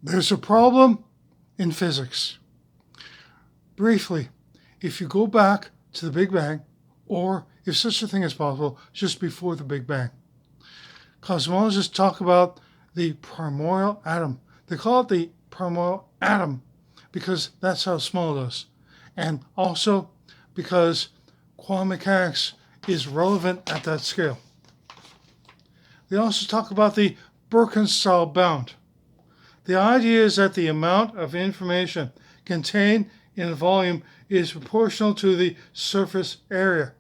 There's a problem in physics. Briefly, if you go back to the Big Bang, or if such a thing is possible, just before the Big Bang, cosmologists talk about the primordial atom. They call it the primordial atom because that's how small it is. And also because quantum mechanics is relevant at that scale. They also talk about the Berkenstein bound. The idea is that the amount of information contained in a volume is proportional to the surface area.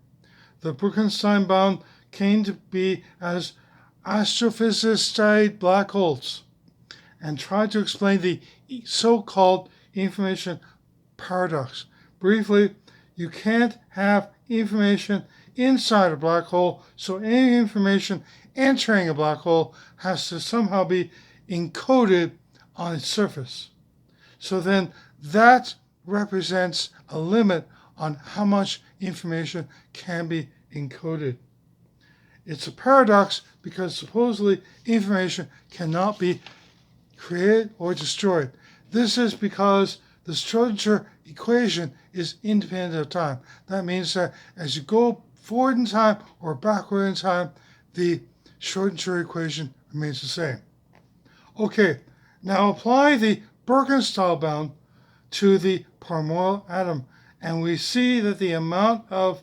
The Berkenstein bound came to be as astrophysicists studied black holes and tried to explain the so-called information paradox. Briefly, you can't have information inside a black hole, so any information entering a black hole has to somehow be encoded on its surface. So then that represents a limit on how much information can be encoded. It's a paradox because supposedly information cannot be created or destroyed. This is because the Schrödinger equation is independent of time. That means that as you go forward in time or backward in time, the Schrödinger equation remains the same. Okay, now apply the Berkenstein bound to the primordial atom, and we see that the amount of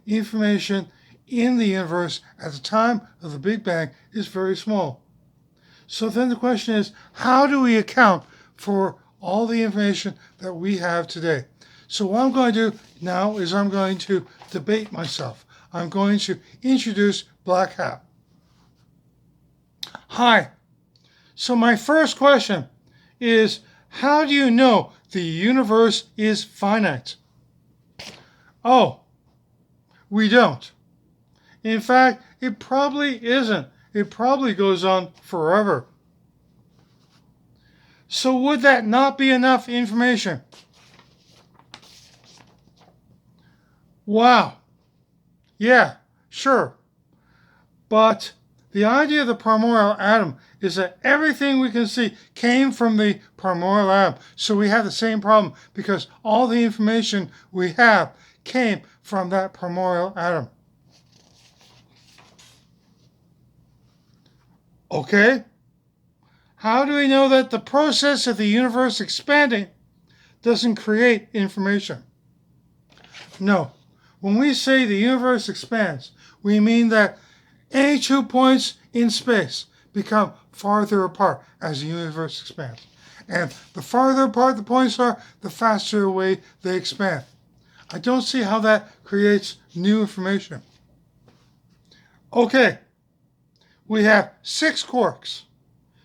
information in the universe at the time of the Big Bang is very small. So then the question is, how do we account for all the information that we have today? So what I'm going to do now is I'm going to debate myself. I'm going to introduce Black Hat. Hi. So my first question is, how do you know the universe is finite? Oh, we don't. In fact, it probably isn't. It probably goes on forever. So would that not be enough information? Wow. Yeah, sure. But the idea of the primordial atom is that everything we can see came from the primordial atom. So we have the same problem because all the information we have came from that primordial atom. Okay? How do we know that the process of the universe expanding doesn't create information? No. When we say the universe expands, we mean that any 2 points in space become farther apart as the universe expands. And the farther apart the points are, the faster away they expand. I don't see how that creates new information. Okay, we have 6 quarks,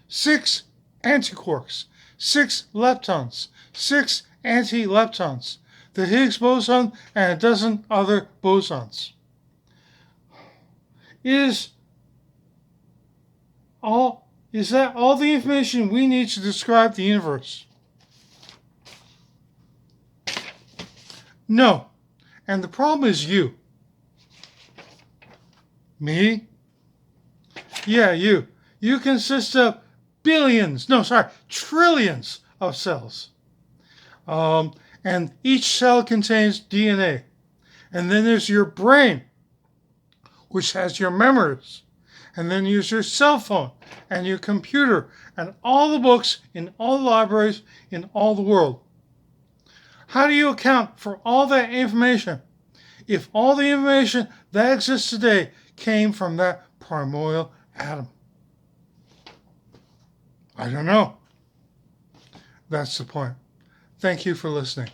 6 antiquarks, 6 leptons, 6 anti-leptons, the Higgs boson, and a dozen other bosons. Is that all the information we need to describe the universe? No. And the problem is you. Me? Yeah, you. You consist of trillions of cells. And each cell contains DNA. And then there's your brain, which has your memories. And then there's your cell phone and your computer and all the books in all the libraries in all the world. How do you account for all that information if all the information that exists today came from that primordial atom? I don't know. That's the point. Thank you for listening.